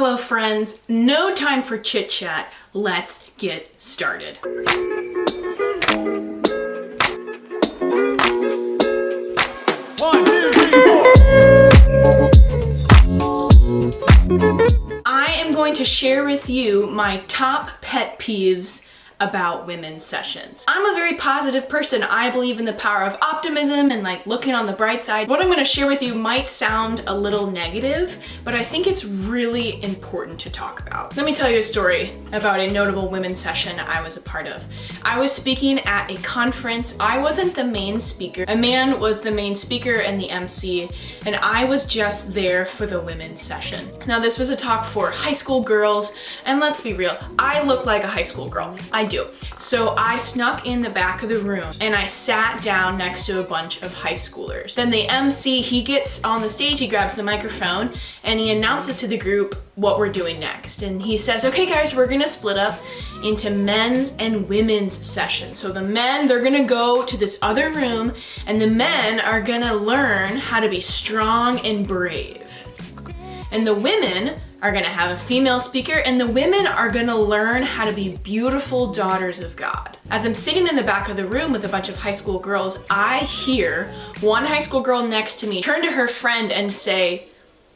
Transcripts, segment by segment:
Hello friends, no time for chit chat. Let's get started. One, two, three, four. I am going to share with you my top pet peeves about women's sessions. I'm a very positive person. I believe in the power of optimism and looking on the bright side. What I'm gonna share with you might sound a little negative, but I think it's really important to talk about. Let me tell you a story about a notable women's session I was a part of. I was speaking at a conference. I wasn't the main speaker. A man was the main speaker and the MC, and I was just there for the women's session. Now this was a talk for high school girls, and let's be real, I look like a high school girl. I do. So I snuck in the back of the room and I sat down next to a bunch of high schoolers. Then the MC, he gets on the stage, he grabs the microphone and he announces to the group what we're doing next. And he says, okay guys, we're gonna split up into men's and women's sessions. So the men, they're gonna go to this other room and the men are gonna learn how to be strong and brave. And the women are gonna have a female speaker and the women are gonna learn how to be beautiful daughters of God. As I'm sitting in the back of the room with a bunch of high school girls, I hear one high school girl next to me turn to her friend and say,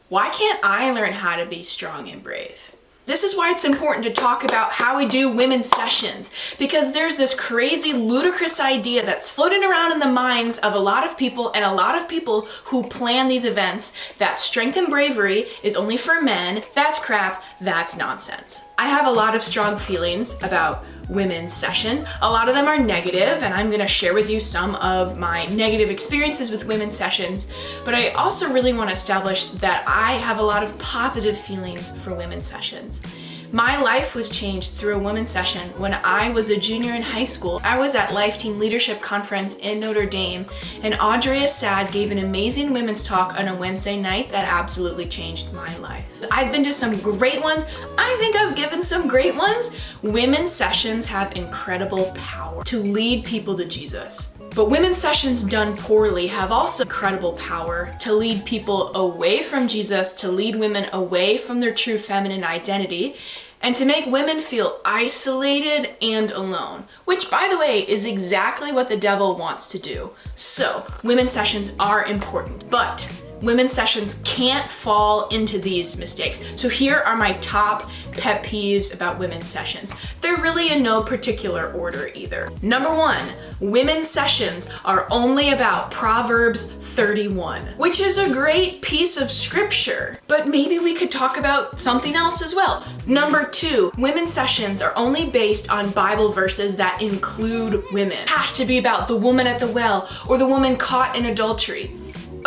why can't I learn how to be strong and brave? This is why it's important to talk about how we do women's sessions, because there's this crazy, ludicrous idea that's floating around in the minds of a lot of people and a lot of people who plan these events that strength and bravery is only for men. That's crap. That's nonsense. I have a lot of strong feelings about women's session. A lot of them are negative, and I'm gonna share with you some of my negative experiences with women's sessions, but I also really want to establish that I have a lot of positive feelings for women's sessions. My life was changed through a women's session when I was a junior in high school. I was at Life Teen Leadership Conference in Notre Dame, and Andrea Sad gave an amazing women's talk on a Wednesday night that absolutely changed my life. I've been to some great ones. I think I've given some great ones. Women's sessions have incredible power to lead people to Jesus. But women's sessions done poorly have also incredible power to lead people away from Jesus, to lead women away from their true feminine identity, and to make women feel isolated and alone, which, by the way, is exactly what the devil wants to do. So, women's sessions are important, but women's sessions can't fall into these mistakes. So here are my top pet peeves about women's sessions. They're really in no particular order either. Number one, women's sessions are only about Proverbs 31, which is a great piece of scripture, but maybe we could talk about something else as well. Number two, women's sessions are only based on Bible verses that include women. It has to be about the woman at the well or the woman caught in adultery.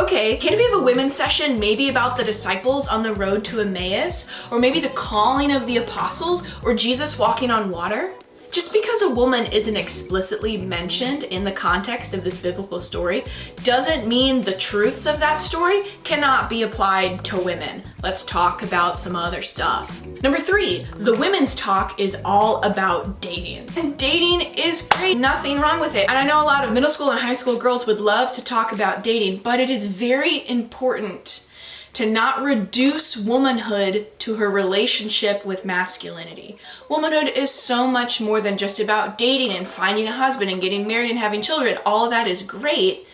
Okay, can we have a women's session maybe about the disciples on the road to Emmaus? Or maybe the calling of the apostles? Or Jesus walking on water? Just because a woman isn't explicitly mentioned in the context of this biblical story doesn't mean the truths of that story cannot be applied to women. Let's talk about some other stuff. Number three, the women's talk is all about dating. And dating is great, nothing wrong with it. And I know a lot of middle school and high school girls would love to talk about dating, but it is very important to not reduce womanhood to her relationship with masculinity. Womanhood is so much more than just about dating and finding a husband and getting married and having children. All of that is great,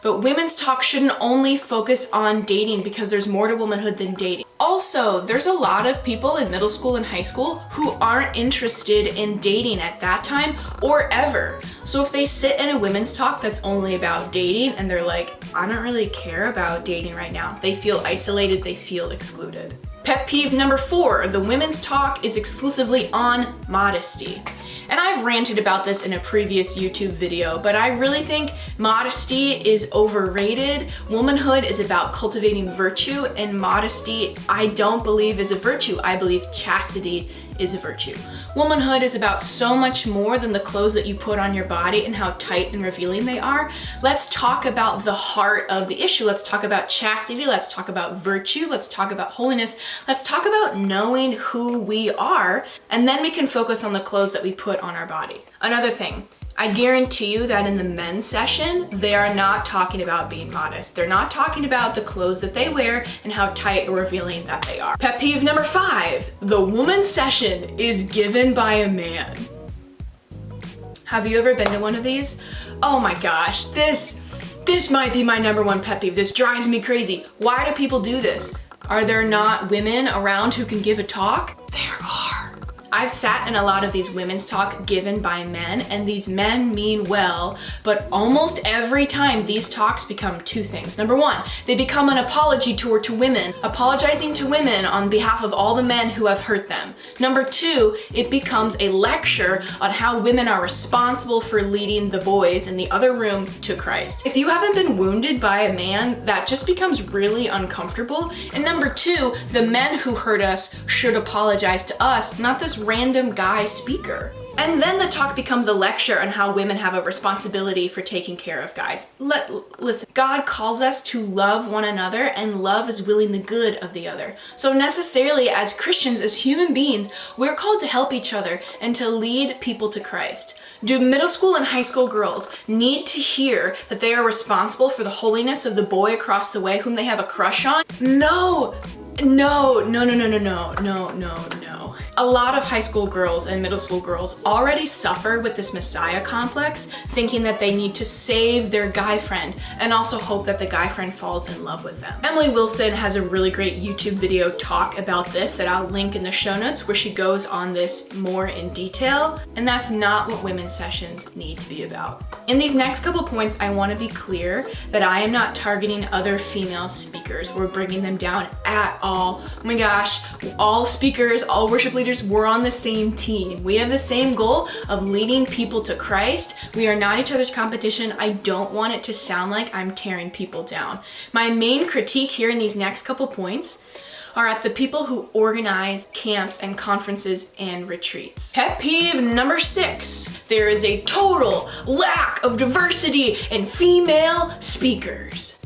but women's talk shouldn't only focus on dating because there's more to womanhood than dating. Also, there's a lot of people in middle school and high school who aren't interested in dating at that time or ever. So if they sit in a women's talk that's only about dating and they're like, I don't really care about dating right now, they feel isolated, they feel excluded. Pet peeve number four, the women's talk is exclusively on modesty. And I've ranted about this in a previous YouTube video, but I really think modesty is overrated. Womanhood is about cultivating virtue, and modesty, I don't believe is a virtue. I believe chastity is a virtue. Womanhood is about so much more than the clothes that you put on your body and how tight and revealing they are. Let's talk about the heart of the issue. Let's talk about chastity. Let's talk about virtue. Let's talk about holiness. Let's talk about knowing who we are, and then we can focus on the clothes that we put on our body. Another thing, I guarantee you that in the men's session, they are not talking about being modest. They're not talking about the clothes that they wear and how tight or revealing that they are. Pet peeve number 5, the woman's session is given by a man. Have you ever been to one of these? Oh my gosh, this might be my number 1 pet peeve. This drives me crazy. Why do people do this? Are there not women around who can give a talk? There are. I've sat in a lot of these women's talk given by men, and these men mean well, but almost every time these talks become 2 things. Number 1, they become an apology tour to women, apologizing to women on behalf of all the men who have hurt them. Number 2, it becomes a lecture on how women are responsible for leading the boys in the other room to Christ. If you haven't been wounded by a man, that just becomes really uncomfortable. And number 2, the men who hurt us should apologize to us, not this random guy speaker. And then the talk becomes a lecture on how women have a responsibility for taking care of guys. Listen, God calls us to love one another, and love is willing the good of the other. So necessarily as Christians, as human beings, we're called to help each other and to lead people to Christ. Do middle school and high school girls need to hear that they are responsible for the holiness of the boy across the way whom they have a crush on? No. A lot of high school girls and middle school girls already suffer with this messiah complex, thinking that they need to save their guy friend and also hope that the guy friend falls in love with them. Emily Wilson has a really great YouTube video talk about this that I'll link in the show notes, where she goes on this more in detail, and that's not what women's sessions need to be about. In these next couple points, I want to be clear that I am not targeting other female speakers or bringing them down at all. Oh my gosh, all speakers, all worship leaders, we're on the same team. We have the same goal of leading people to Christ. We are not each other's competition. I don't want it to sound like I'm tearing people down. My main critique here in these next couple points are at the people who organize camps and conferences and retreats. Pet peeve number 6, there is a total lack of diversity in female speakers.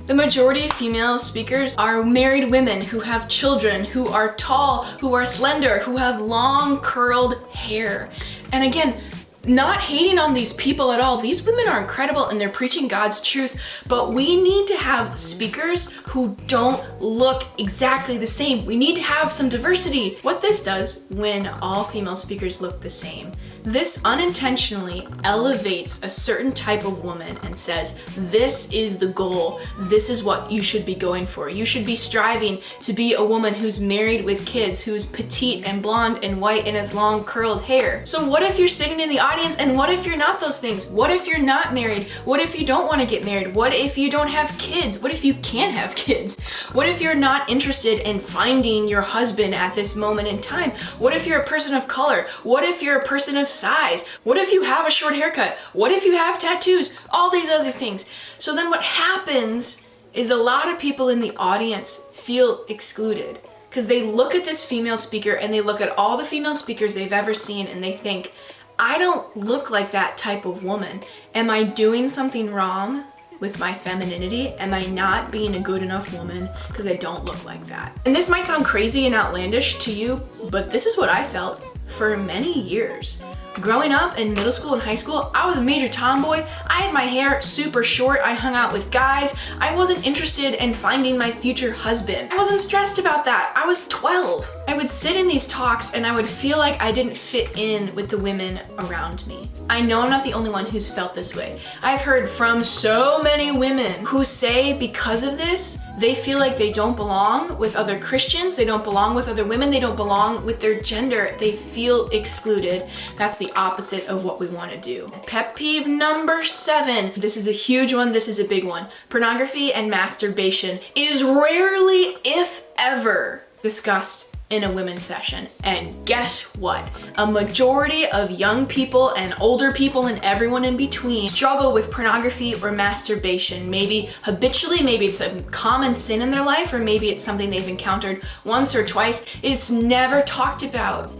The majority of female speakers are married women who have children, who are tall, who are slender, who have long curled hair. And again, not hating on these people at all. These women are incredible and they're preaching God's truth, but we need to have speakers who don't look exactly the same. We need to have some diversity. What this does when all female speakers look the same, this unintentionally elevates a certain type of woman and says, this is the goal. This is what you should be going for. You should be striving to be a woman who's married with kids, who's petite and blonde and white and has long curled hair. So what if you're sitting in the audience, and what if you're not those things? What if you're not married? What if you don't want to get married? What if you don't have kids? What if you can't have kids? What if you're not interested in finding your husband at this moment in time? What if you're a person of color? What if you're a person of size? What if you have a short haircut? What if you have tattoos? All these other things. So then what happens is a lot of people in the audience feel excluded because they look at this female speaker and they look at all the female speakers they've ever seen and they think, I don't look like that type of woman. Am I doing something wrong with my femininity? Am I not being a good enough woman because I don't look like that? And this might sound crazy and outlandish to you, but this is what I felt for many years. Growing up in middle school and high school, I was a major tomboy. I had my hair super short. I hung out with guys. I wasn't interested in finding my future husband. I wasn't stressed about that. I was 12. I would sit in these talks and I would feel like I didn't fit in with the women around me. I know I'm not the only one who's felt this way. I've heard from so many women who say because of this, they feel like they don't belong with other Christians, they don't belong with other women, they don't belong with their gender, they feel excluded. That's the opposite of what we want to do. Pet peeve number 7. This is a huge one, this is a big one. Pornography and masturbation is rarely, if ever, discussed in a women's session. And guess what? A majority of young people and older people and everyone in between struggle with pornography or masturbation. Maybe habitually, maybe it's a common sin in their life, or maybe it's something they've encountered once or twice. It's never talked about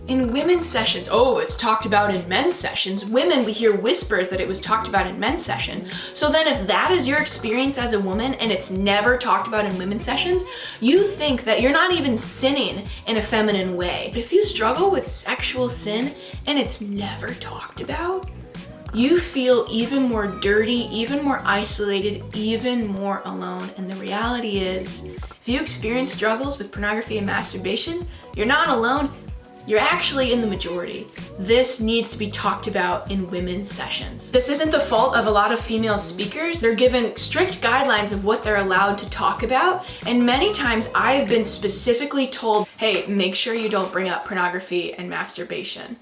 in women's sessions. Oh, it's talked about in men's sessions. Women, we hear whispers that it was talked about in men's session. So then if that is your experience as a woman and it's never talked about in women's sessions, you think that you're not even sinning in a feminine way. But if you struggle with sexual sin and it's never talked about, you feel even more dirty, even more isolated, even more alone. And the reality is, if you experience struggles with pornography and masturbation, you're not alone. You're actually in the majority. This needs to be talked about in women's sessions. This isn't the fault of a lot of female speakers. They're given strict guidelines of what they're allowed to talk about. And many times I've been specifically told, hey, make sure you don't bring up pornography and masturbation.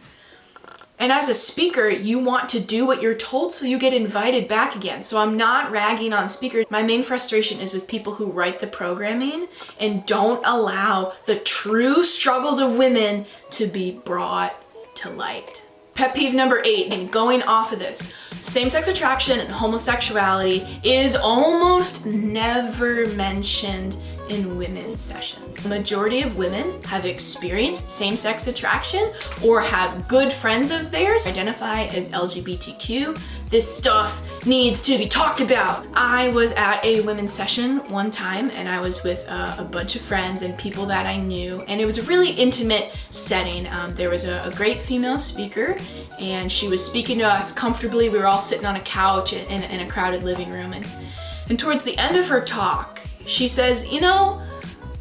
And as a speaker, you want to do what you're told so you get invited back again. So I'm not ragging on speakers. My main frustration is with people who write the programming and don't allow the true struggles of women to be brought to light. Pet peeve number 8, and going off of this, same-sex attraction and homosexuality is almost never mentioned in women's sessions. The majority of women have experienced same-sex attraction or have good friends of theirs identify as LGBTQ. This stuff needs to be talked about. I was at a women's session one time and I was with a bunch of friends and people that I knew, and it was a really intimate setting. There was a great female speaker and she was speaking to us comfortably. We were all sitting on a couch in a crowded living room, and towards the end of her talk, she says, you know,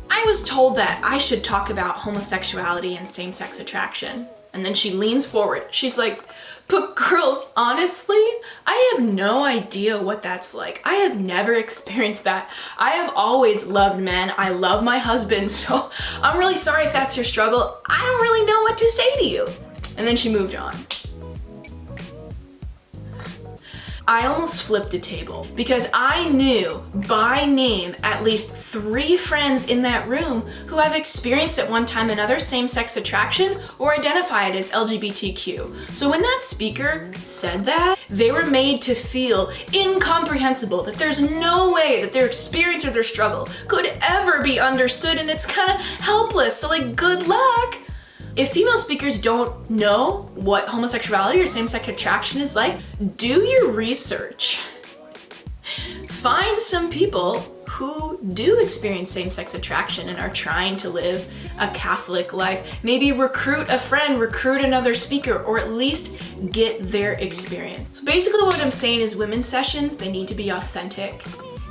I was told that I should talk about homosexuality and same-sex attraction. And then she leans forward. She's like, but girls, honestly, I have no idea what that's like. I have never experienced that. I have always loved men. I love my husband, so I'm really sorry if that's your struggle. I don't really know what to say to you. And then she moved on. I almost flipped a table because I knew by name at least 3 friends in that room who have experienced at one time another same-sex attraction or identified as LGBTQ. So when that speaker said that, they were made to feel incomprehensible, that there's no way that their experience or their struggle could ever be understood, and it's kind of helpless, so like, good luck. If female speakers don't know what homosexuality or same-sex attraction is like, do your research. Find some people who do experience same-sex attraction and are trying to live a Catholic life. Maybe recruit a friend, recruit another speaker, or at least get their experience. So basically what I'm saying is women's sessions, they need to be authentic.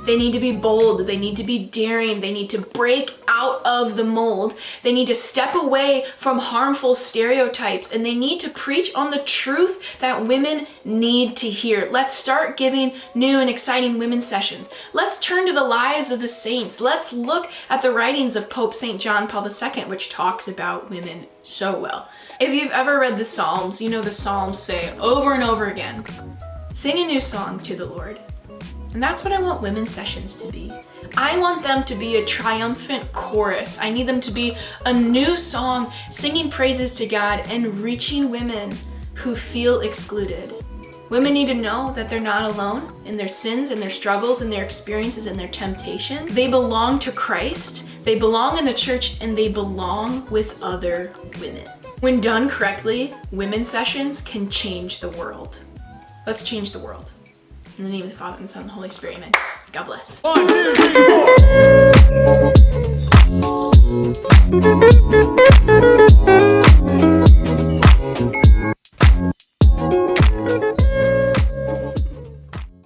They need to be bold, they need to be daring, they need to break out of the mold, they need to step away from harmful stereotypes, and they need to preach on the truth that women need to hear. Let's start giving new and exciting women's sessions. Let's turn to the lives of the saints. Let's look at the writings of Pope St. John Paul II, which talks about women so well. If you've ever read the Psalms, you know the Psalms say over and over again, sing a new song to the Lord. And that's what I want women's sessions to be. I want them to be a triumphant chorus. I need them to be a new song singing praises to God and reaching women who feel excluded. Women need to know that they're not alone in their sins and their struggles and their experiences and their temptation. They belong to Christ, they belong in the church, and they belong with other women. When done correctly, women's sessions can change the world. Let's change the world. In the name of the Father, and the Son, and the Holy Spirit, amen. God bless. 1, 2, 3, 4.